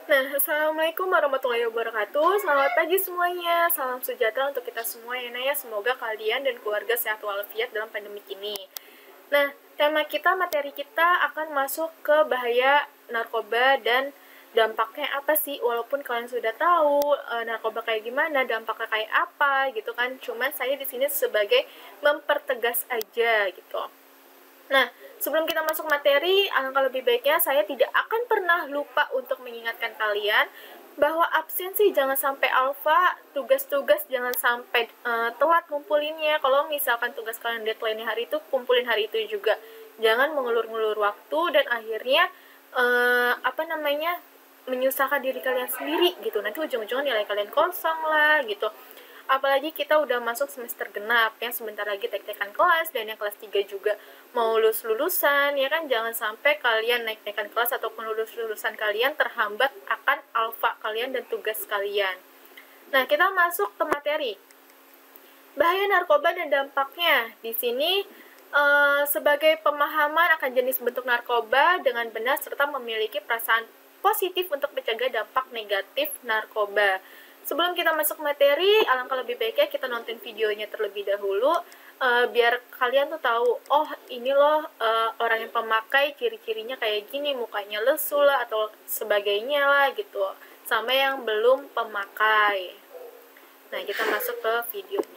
Nah, Assalamualaikum warahmatullahi wabarakatuh. Selamat pagi semuanya. Salam sejahtera untuk kita semua ya, Naya. Semoga kalian dan keluarga sehat walafiat dalam pandemi ini. Nah, tema kita, materi kita akan masuk ke bahaya narkoba dan dampaknya apa sih. Walaupun kalian sudah tahu narkoba kayak gimana, dampaknya kayak apa gitu kan. Cuman saya di sini sebagai mempertegas aja gitu. Nah, sebelum kita masuk materi, alangkah lebih baiknya saya tidak akan pernah lupa untuk mengingatkan kalian bahwa absensi jangan sampai alfa, tugas-tugas jangan sampai telat ngumpulinnya. Kalau misalkan tugas kalian deadline hari itu, kumpulin hari itu juga. Jangan mengulur-ngulur waktu dan akhirnya menyusahkan diri kalian sendiri gitu. Nanti ujung-ujungnya nilai kalian kosong lah gitu. Apalagi kita udah masuk semester genap, yang sebentar lagi tek-tekan kelas, dan yang kelas 3 juga mau lulusan, ya kan. Jangan sampai kalian naik-naikan kelas ataupun lulusan kalian terhambat akan alfa kalian dan tugas kalian. Nah, kita masuk ke materi. Bahaya narkoba dan dampaknya. Di sini sebagai pemahaman akan jenis bentuk narkoba dengan benar serta memiliki perasaan positif untuk mencegah dampak negatif narkoba. Sebelum kita masuk materi, alangkah lebih baiknya kita nonton videonya terlebih dahulu, biar kalian tuh tahu, oh ini loh orang yang pemakai ciri-cirinya kayak gini, mukanya lesu lah atau sebagainya lah gitu, sama yang belum pemakai. Nah, kita masuk ke videonya.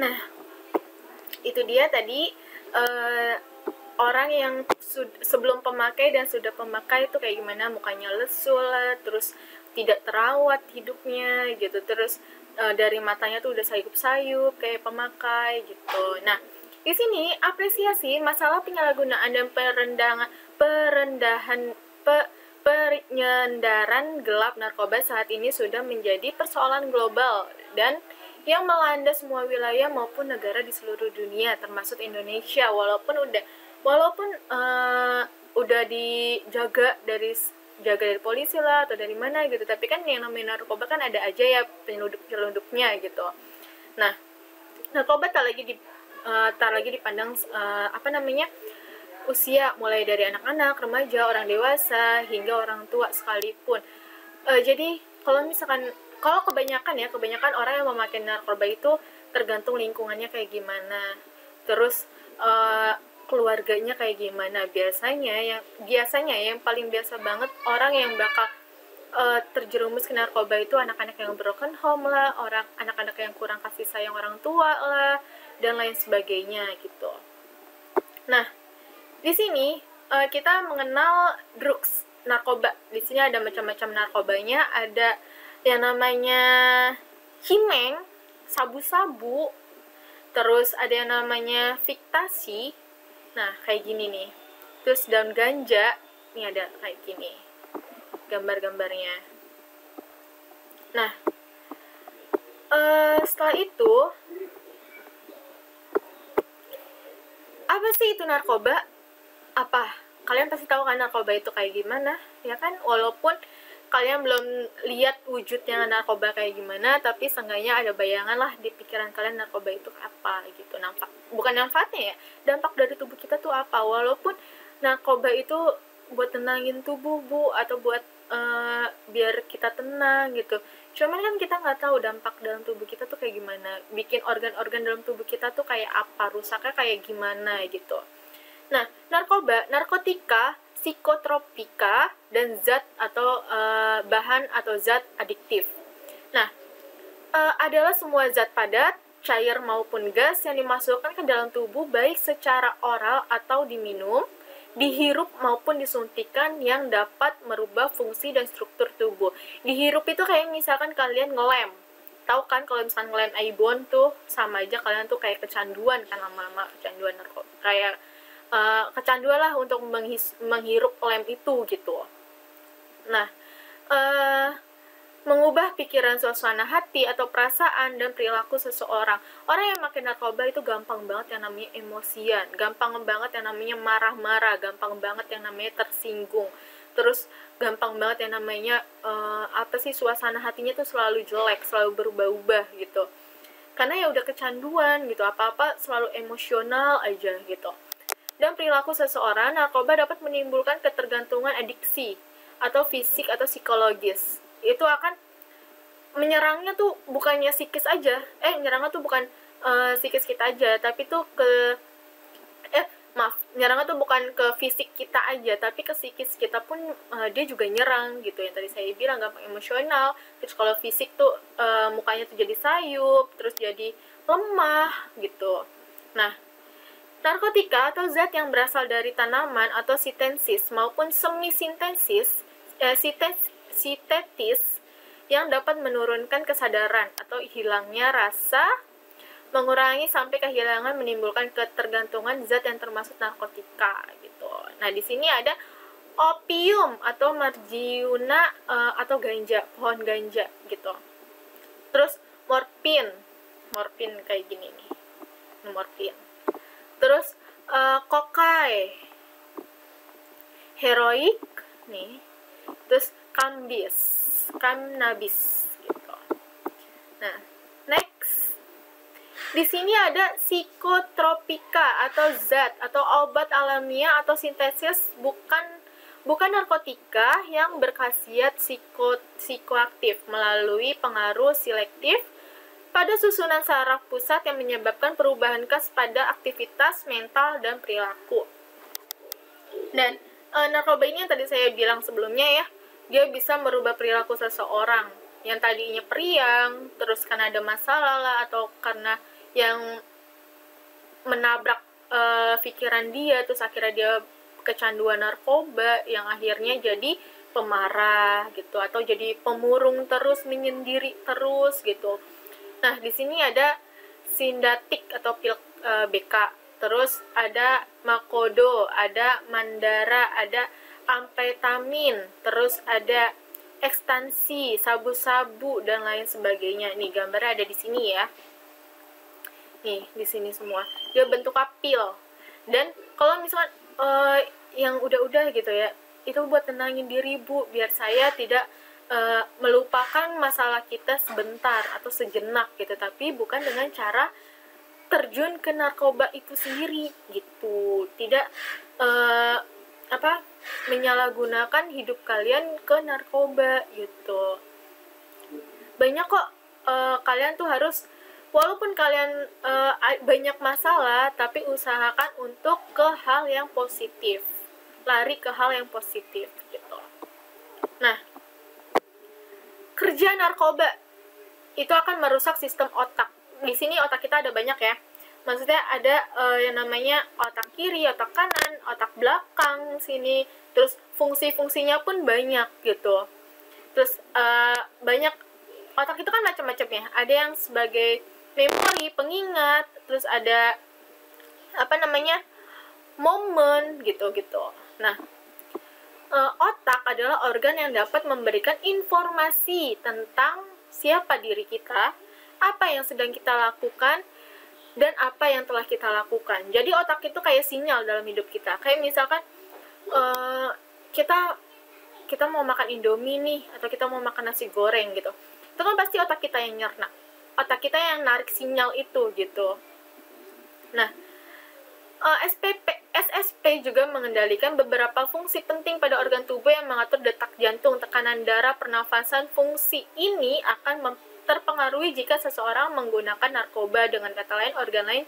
Nah, itu dia tadi orang yang sebelum pemakai dan sudah pemakai itu kayak gimana, mukanya lesu lah, terus tidak terawat hidupnya gitu, terus dari matanya tuh udah sayup-sayup kayak pemakai gitu. Nah, di sini apresiasi masalah penyalahgunaan dan penyandaran gelap narkoba saat ini sudah menjadi persoalan global dan yang melanda semua wilayah maupun negara di seluruh dunia termasuk Indonesia. Walaupun udah dijaga dari polisi lah atau dari mana gitu, tapi kan yang namanya narkoba kan ada aja ya penyelundupnya gitu. Nah, narkoba tak lagi dipandang usia, mulai dari anak-anak, remaja, orang dewasa hingga orang tua sekalipun. Jadi kalau kebanyakan orang yang memakai narkoba itu tergantung lingkungannya kayak gimana, terus keluarganya kayak gimana. Biasanya yang paling biasa banget orang yang bakal terjerumus ke narkoba itu anak-anak yang broken home lah, anak-anak yang kurang kasih sayang orang tua lah, dan lain sebagainya gitu. Nah, di sini kita mengenal drugs, narkoba. Di sini ada macam-macam narkobanya, ada yang namanya himeng, sabu-sabu, terus ada yang namanya fiktasi. Nah, kayak gini nih. Terus daun ganja, ini ada kayak gini gambar-gambarnya. Nah, setelah itu, apa sih itu narkoba? Apa? Kalian pasti tahu kan narkoba itu kayak gimana, ya kan? Walaupun kalian belum lihat wujudnya narkoba kayak gimana, tapi seenggaknya ada bayangan lah di pikiran kalian narkoba itu apa gitu. Bukan manfaatnya ya, dampak dari tubuh kita tuh apa. Walaupun narkoba itu buat tenangin tubuh bu, atau buat biar kita tenang gitu, cuman kan kita nggak tahu dampak dalam tubuh kita tuh kayak gimana, bikin organ-organ dalam tubuh kita tuh kayak apa, rusaknya kayak gimana gitu. Nah, narkotika, psikotropika, dan zat atau bahan atau zat adiktif. Nah, adalah semua zat padat, cair maupun gas yang dimasukkan ke dalam tubuh baik secara oral atau diminum, dihirup maupun disuntikan yang dapat merubah fungsi dan struktur tubuh. Dihirup itu kayak misalkan kalian ngelem. Tahu kan kalau misalkan ngelem Aibon tuh sama aja kalian tuh kayak kecanduan kan, lama-lama kecanduan narkoba. Kayak kecanduan lah untuk menghirup lem itu gitu. Nah, mengubah pikiran, suasana hati atau perasaan dan perilaku seseorang. Orang yang makin narkoba itu gampang banget yang namanya emosian, gampang banget yang namanya marah-marah, gampang banget yang namanya tersinggung, terus gampang banget yang namanya suasana hatinya tuh selalu jelek, selalu berubah-ubah gitu. Karena ya udah kecanduan gitu, apa-apa selalu emosional aja gitu. Dan perilaku seseorang, narkoba dapat menimbulkan ketergantungan adiksi atau fisik atau psikologis. Itu akan menyerangnya tuh bukannya psikis aja, menyerangnya tuh bukan psikis kita aja, tapi tuh nyerangnya tuh bukan ke fisik kita aja, tapi ke psikis kita pun dia juga nyerang gitu. Yang tadi saya bilang gampang emosional, terus kalau fisik tuh mukanya tuh jadi sayup, terus jadi lemah gitu. Nah, narkotika atau zat yang berasal dari tanaman atau sintesis maupun semi-sintesis sintetis yang dapat menurunkan kesadaran atau hilangnya rasa, mengurangi sampai kehilangan, menimbulkan ketergantungan zat yang termasuk narkotika gitu. Nah, di sini ada opium atau marijuana atau ganja, pohon ganja gitu. Terus morfin kayak gini nih, morfin. Terus kokai, heroik nih, terus cannabis gitu. Nah, next, di sini ada psikotropika atau zat atau obat alamiah atau sintesis bukan narkotika yang berkhasiat psikoaktif melalui pengaruh selektif pada susunan saraf pusat yang menyebabkan perubahan khas pada aktivitas mental dan perilaku. Dan narkoba ini yang tadi saya bilang sebelumnya ya, dia bisa merubah perilaku seseorang yang tadinya periang, terus karena ada masalah lah, atau karena yang menabrak pikiran dia, terus akhirnya dia kecanduan narkoba yang akhirnya jadi pemarah gitu, atau jadi pemurung terus, menyendiri terus gitu. Nah, di sini ada Sindatik atau pil BK, terus ada Makodo, ada Mandara, ada amfetamin, terus ada ekstansi, sabu-sabu dan lain sebagainya. Nih gambarnya ada di sini ya. Nih di sini semua. Dia bentuk pil. Dan kalau misalkan yang udah-udah gitu ya, itu buat tenangin diri Bu, biar saya tidak melupakan masalah kita sebentar atau sejenak gitu, tapi bukan dengan cara terjun ke narkoba itu sendiri gitu. Tidak menyalahgunakan hidup kalian ke narkoba gitu. Banyak kok kalian tuh harus, walaupun kalian banyak masalah, tapi usahakan untuk ke hal yang positif, lari ke hal yang positif gitu. Nah, kerja narkoba itu akan merusak sistem otak. Di sini otak kita ada banyak ya. Maksudnya ada yang namanya otak kiri, otak kanan, otak belakang sini. Terus fungsi-fungsinya pun banyak gitu. Terus banyak, otak itu kan macam-macam ya. Ada yang sebagai memori, pengingat, terus ada momen gitu-gitu. Nah, otak adalah organ yang dapat memberikan informasi tentang siapa diri kita, apa yang sedang kita lakukan, dan apa yang telah kita lakukan. Jadi otak itu kayak sinyal dalam hidup kita. Kayak misalkan kita mau makan Indomie nih, atau kita mau makan nasi goreng gitu. Itu kan pasti otak kita yang nyerna. Otak kita yang narik sinyal itu gitu. Nah, SSP juga mengendalikan beberapa fungsi penting pada organ tubuh yang mengatur detak jantung, tekanan darah, pernafasan. Fungsi ini akan terpengaruhi jika seseorang menggunakan narkoba. Dengan kata lain, organ lain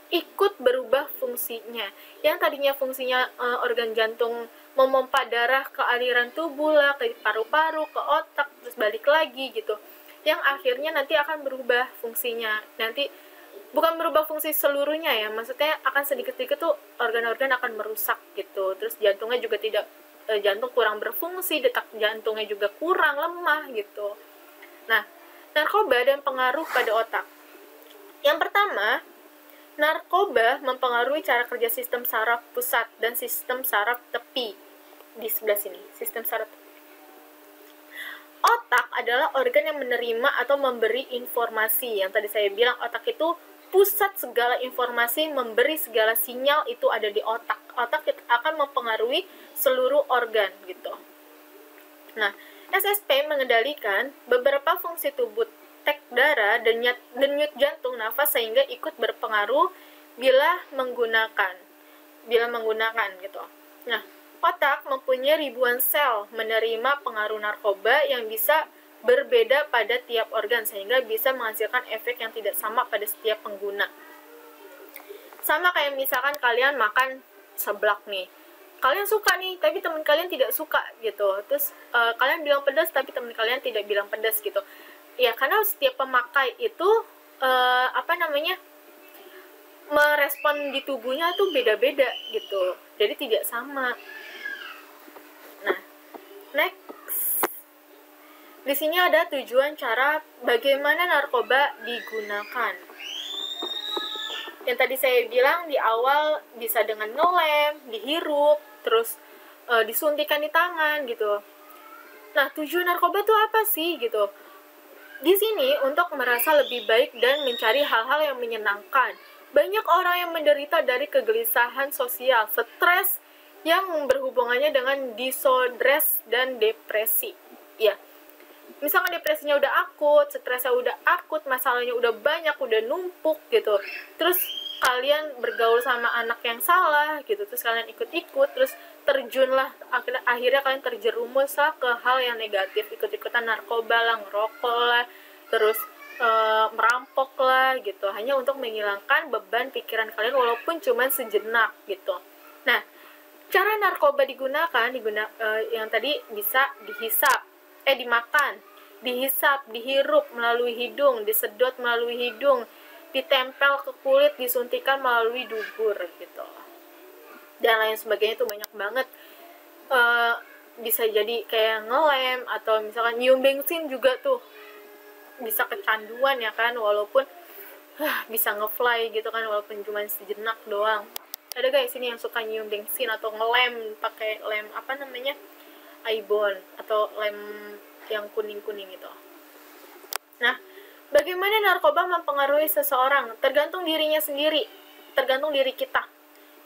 ikut berubah fungsinya. Yang tadinya fungsinya organ jantung memompa darah ke aliran tubuh lah, ke paru-paru, ke otak, terus balik lagi gitu. Yang akhirnya nanti akan berubah fungsinya. Nanti bukan berubah fungsi seluruhnya ya, maksudnya akan sedikit-sedikit tuh organ-organ akan merusak gitu. Terus jantungnya juga tidak, jantung kurang berfungsi, detak jantungnya juga kurang, lemah gitu. Nah, narkoba dan pengaruh pada otak. Yang pertama, narkoba mempengaruhi cara kerja sistem saraf pusat dan sistem saraf tepi. Di sebelah sini, sistem saraf tepi. Otak adalah organ yang menerima atau memberi informasi. Yang tadi saya bilang, otak itu pusat segala informasi, memberi segala sinyal, itu ada di otak. Otak akan mempengaruhi seluruh organ gitu. Nah, SSP mengendalikan beberapa fungsi tubuh, tek darah, denyut jantung, nafas, sehingga ikut berpengaruh bila menggunakan gitu. Nah, otak mempunyai ribuan sel menerima pengaruh narkoba yang bisa berbeda pada tiap organ, sehingga bisa menghasilkan efek yang tidak sama pada setiap pengguna. Sama kayak misalkan kalian makan seblak nih, kalian suka nih tapi teman kalian tidak suka gitu. Terus kalian bilang pedas tapi teman kalian tidak bilang pedas gitu ya, karena setiap pemakai itu merespon di tubuhnya tuh beda-beda gitu, jadi tidak sama. Nah, next, di sini ada tujuan cara bagaimana narkoba digunakan. Yang tadi saya bilang di awal, bisa dengan ngelem, dihirup, terus disuntikan di tangan gitu. Nah, tujuan narkoba itu apa sih gitu? Di sini untuk merasa lebih baik dan mencari hal-hal yang menyenangkan. Banyak orang yang menderita dari kegelisahan sosial, stres yang berhubungannya dengan disodres dan depresi. Ya, misalkan depresinya udah akut, stresnya udah akut, masalahnya udah banyak, udah numpuk gitu. Terus kalian bergaul sama anak yang salah gitu, terus kalian ikut-ikut, terus terjunlah, akhirnya kalian terjerumus lah ke hal yang negatif, ikut-ikutan narkoba lah, ngerokok lah, terus merampok lah gitu, hanya untuk menghilangkan beban pikiran kalian walaupun cuma sejenak gitu. Nah, cara narkoba digunakan yang tadi bisa dimakan, dihisap, dihirup melalui hidung, disedot melalui hidung, ditempel ke kulit, disuntikan melalui dubur gitu, dan lain sebagainya. Itu banyak banget. Bisa jadi kayak ngelem, atau misalkan nyium bensin juga tuh bisa kecanduan ya kan, walaupun bisa ngefly gitu kan, walaupun cuma sejenak doang. Ada guys ini yang suka nyium bensin atau ngelem pakai lem apa namanya, Aibon atau lem yang kuning-kuning itu. Nah, bagaimana narkoba mempengaruhi seseorang? Tergantung dirinya sendiri, tergantung diri kita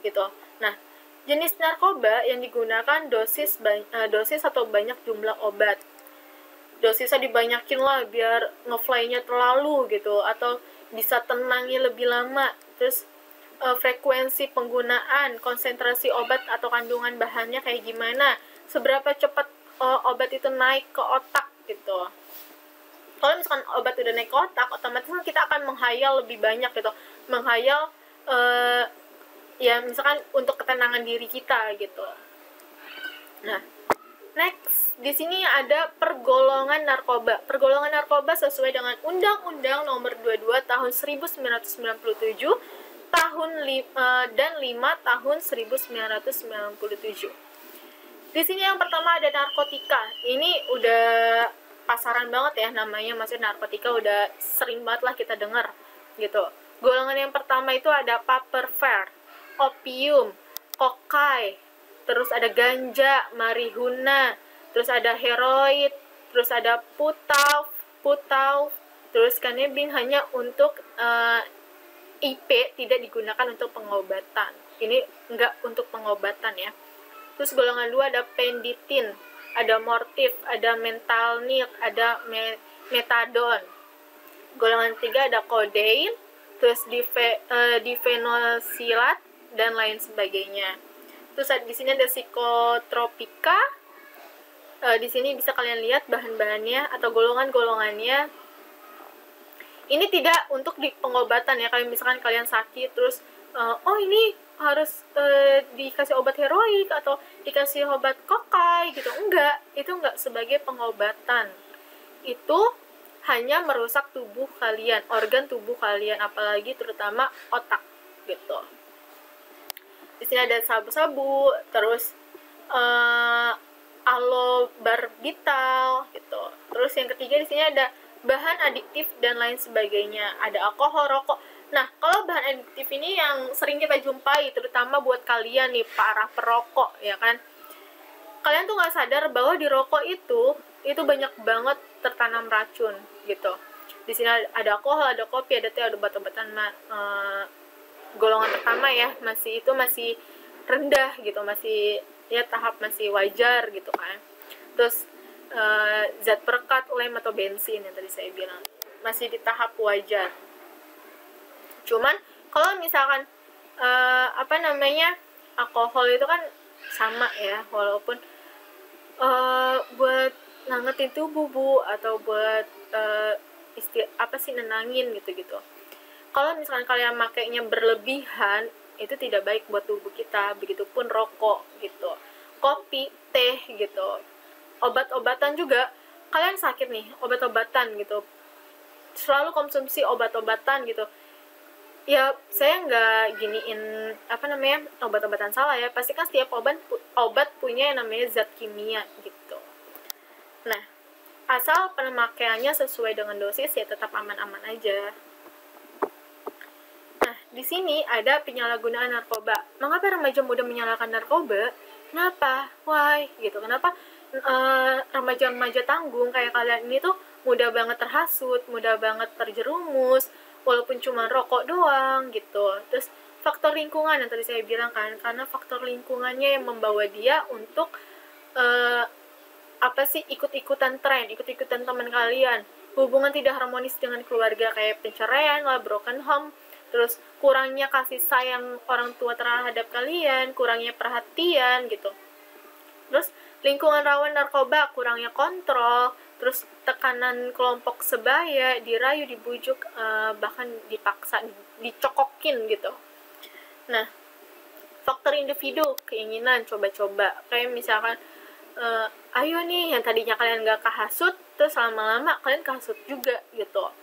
gitu. Nah, jenis narkoba yang digunakan dosis atau banyak jumlah obat. Dosisnya dibanyakin lah biar ngefly-nya terlalu gitu, atau bisa tenangnya lebih lama. Terus frekuensi penggunaan, konsentrasi obat atau kandungan bahannya kayak gimana, seberapa cepat obat itu naik ke otak gitu. Kalau misalkan obat udah naik ke otak, otomatis kita akan menghayal lebih banyak gitu, menghayal ya misalkan untuk ketenangan diri kita gitu. Nah, next di sini ada pergolongan narkoba. Pergolongan narkoba sesuai dengan Undang-Undang Nomor 22 Tahun 1997 dan 5 Tahun 1997. Di sini yang pertama ada narkotika. Ini udah pasaran banget ya namanya, maksudnya narkotika udah sering banget lah kita dengar gitu. Golongan yang pertama itu ada paperfair, opium, kokai, terus ada ganja, marijuana, terus ada heroin, terus ada putau, terus cannabis hanya untuk IP, tidak digunakan untuk pengobatan. Ini enggak untuk pengobatan ya. Terus golongan 2 ada penditin, ada mortif, ada mentalnik, ada metadon. Golongan 3 ada kodein, terus difenosilat dan lain sebagainya. Terus di sini ada psikotropika. Di sini bisa kalian lihat bahan-bahannya atau golongan-golongannya. Ini tidak untuk di pengobatan ya. Kayak misalkan kalian sakit terus ini harus dikasih obat heroik atau dikasih obat kokai gitu. Enggak, itu enggak sebagai pengobatan. Itu hanya merusak tubuh kalian, organ tubuh kalian, apalagi terutama otak gitu. Di sini ada sabu-sabu, terus alobarbital gitu. Terus yang ketiga di sini ada bahan adiktif dan lain sebagainya. Ada alkohol, rokok. Nah, kalau bahan adiktif ini yang sering kita jumpai, terutama buat kalian nih para perokok ya kan. Kalian tuh nggak sadar bahwa di rokok itu banyak banget tertanam racun gitu. Di sini ada alkohol, ada kopi, ada teh, ada obat-obatan golongan pertama ya, masih rendah gitu, masih ya tahap masih wajar gitu kan. Terus zat perekat, lem atau bensin yang tadi saya bilang masih di tahap wajar. Cuman kalau misalkan alkohol itu kan sama ya, walaupun buat ngangetin tubuh bu, atau buat nenangin gitu. Kalau misalkan kalian makainya berlebihan, itu tidak baik buat tubuh kita. Begitupun rokok gitu, kopi, teh gitu. Obat-obatan juga, kalian sakit nih, obat-obatan gitu, selalu konsumsi obat-obatan gitu. Ya, saya nggak giniin obat-obatan salah ya. Pasti kan setiap obat punya yang namanya zat kimia gitu. Nah, asal pemakaiannya sesuai dengan dosis ya tetap aman-aman aja. Nah, di sini ada penyalahgunaan narkoba. Mengapa remaja muda menyalahkan narkoba? Kenapa? Why? Gitu. Kenapa remaja-remaja tanggung kayak kalian ini tuh mudah banget terhasut, mudah banget terjerumus, walaupun cuma rokok doang gitu. Terus faktor lingkungan yang tadi saya bilang kan, karena faktor lingkungannya yang membawa dia untuk ikut-ikutan tren, ikut-ikutan teman kalian, hubungan tidak harmonis dengan keluarga kayak perceraian lah, broken home, terus kurangnya kasih sayang orang tua terhadap kalian, kurangnya perhatian gitu. Terus lingkungan rawan narkoba, kurangnya kontrol, terus tekanan kelompok sebaya, dirayu, dibujuk, bahkan dipaksa, dicokokin gitu. Nah, faktor individu, keinginan, coba-coba. Kayak misalkan, ayo nih, yang tadinya kalian gak kahasut, terus lama-lama kalian kahasut juga gitu.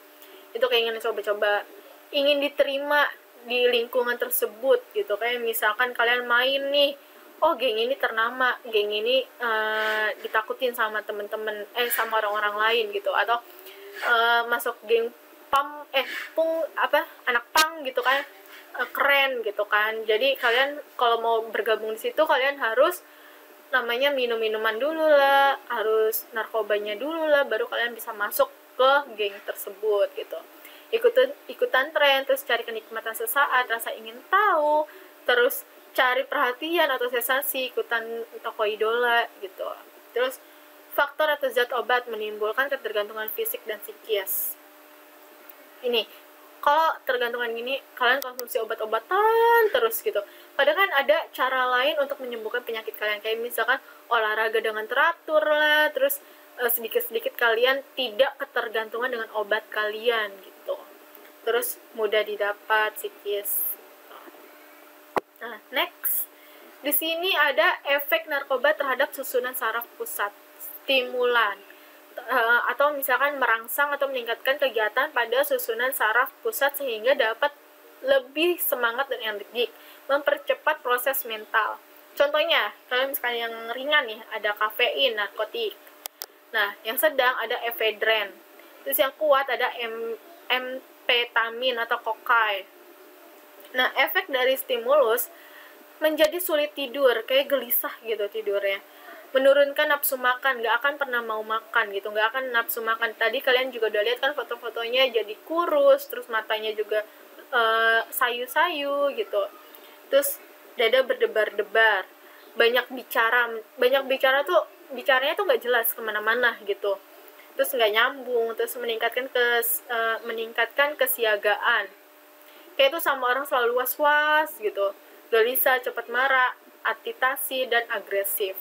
Itu keinginan coba-coba. Ingin diterima di lingkungan tersebut gitu. Kayak misalkan kalian main nih, oh geng ini ternama, geng ini ditakutin sama temen-temen, sama orang-orang lain gitu. Atau masuk geng anak pang gitu kan, keren gitu kan. Jadi kalian kalau mau bergabung di situ kalian harus namanya minum-minuman dulu lah, harus narkobanya dulu lah, baru kalian bisa masuk ke geng tersebut gitu. Ikutan tren, terus cari kenikmatan sesaat, rasa ingin tahu, terus cari perhatian atau sensasi, ikutan toko idola gitu. Terus faktor atau zat obat menimbulkan ketergantungan fisik dan psikis. Ini kalau tergantungan gini kalian konsumsi obat-obatan terus gitu, padahal kan ada cara lain untuk menyembuhkan penyakit kalian, kayak misalkan olahraga dengan teratur lah, terus sedikit-sedikit kalian tidak ketergantungan dengan obat kalian gitu, terus mudah didapat psikis. Nah, next di sini ada efek narkoba terhadap susunan saraf pusat, stimulan, atau misalkan merangsang atau meningkatkan kegiatan pada susunan saraf pusat sehingga dapat lebih semangat dan energik, mempercepat proses mental. Contohnya, kalian misalkan yang ringan nih, ada kafein, narkotik. Nah, yang sedang ada efedren. Terus yang kuat ada amfetamin atau kokain. Nah, efek dari stimulus menjadi sulit tidur, kayak gelisah gitu tidurnya, menurunkan nafsu makan, gak akan pernah mau makan gitu, gak akan nafsu makan. Tadi kalian juga udah lihat kan foto-fotonya jadi kurus, terus matanya juga sayu-sayu gitu, terus dada berdebar-debar, banyak bicara tuh bicaranya tuh gak jelas kemana-mana gitu, terus gak nyambung, terus meningkatkan kesiagaan, kayak itu sama orang selalu was-was gitu, gelisah, cepat marah, agitasi, dan agresif.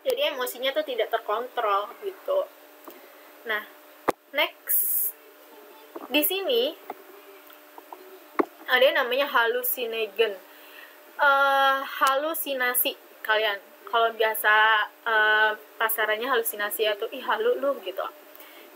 Jadi emosinya tuh tidak terkontrol gitu. Nah, next di sini ada yang namanya halusinogen. Halusinasi kalian. Kalau biasa pasarannya halusinasi atau halu lu gitu.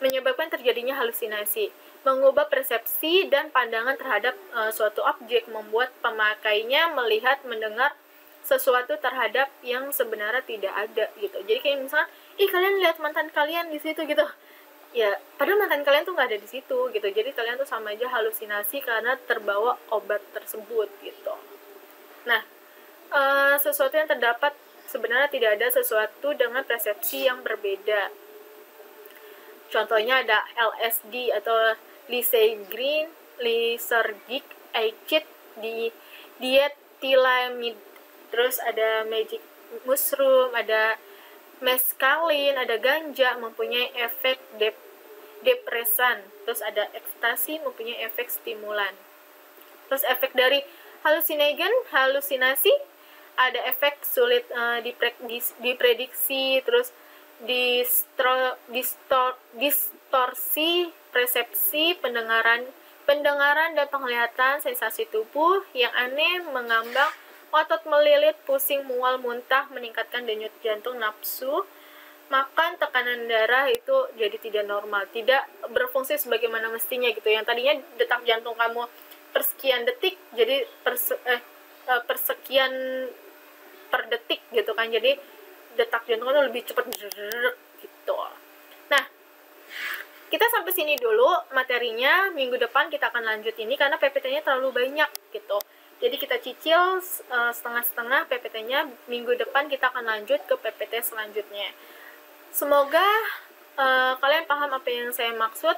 Menyebabkan terjadinya halusinasi, mengubah persepsi dan pandangan terhadap suatu objek, membuat pemakainya melihat, mendengar sesuatu terhadap yang sebenarnya tidak ada gitu. Jadi kayak misalnya, kalian lihat mantan kalian di situ gitu, ya padahal mantan kalian tuh nggak ada di situ gitu. Jadi kalian tuh sama aja halusinasi karena terbawa obat tersebut gitu. Nah, sesuatu yang terdapat sebenarnya tidak ada sesuatu dengan persepsi yang berbeda. Contohnya ada LSD atau lysergic acid, di diethylamide, terus ada magic mushroom, ada meskalin, ada ganja mempunyai efek depresan, terus ada ekstasi mempunyai efek stimulan. Terus efek dari halusinasi ada efek sulit diprediksi, terus distorsi persepsi, pendengaran dan penglihatan, sensasi tubuh yang aneh, mengambang, otot melilit, pusing, mual, muntah, meningkatkan denyut jantung, nafsu makan, tekanan darah itu jadi tidak normal, tidak berfungsi sebagaimana mestinya gitu. Yang tadinya detak jantung kamu persekian detik jadi persekian per detik gitu kan, jadi detak jantung itu lebih cepat gitu. Nah, kita sampai sini dulu materinya. Minggu depan kita akan lanjut ini karena PPT-nya terlalu banyak gitu. Jadi kita cicil setengah-setengah PPT-nya. Minggu depan kita akan lanjut ke PPT selanjutnya. Semoga kalian paham apa yang saya maksud.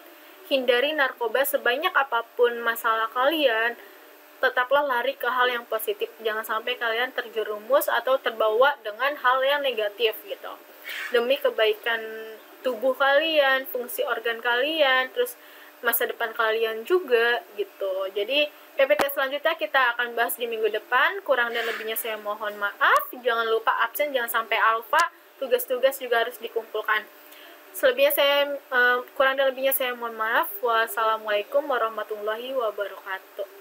Hindari narkoba sebanyak apapun masalah kalian. Tetaplah lari ke hal yang positif. Jangan sampai kalian terjerumus atau terbawa dengan hal yang negatif gitu. Demi kebaikan tubuh kalian, fungsi organ kalian, terus masa depan kalian juga gitu. Jadi PPT selanjutnya kita akan bahas di minggu depan. Kurang dan lebihnya saya mohon maaf. Jangan lupa absen, jangan sampai alfa. Tugas-tugas juga harus dikumpulkan. Kurang dan lebihnya saya mohon maaf. Wassalamualaikum warahmatullahi wabarakatuh.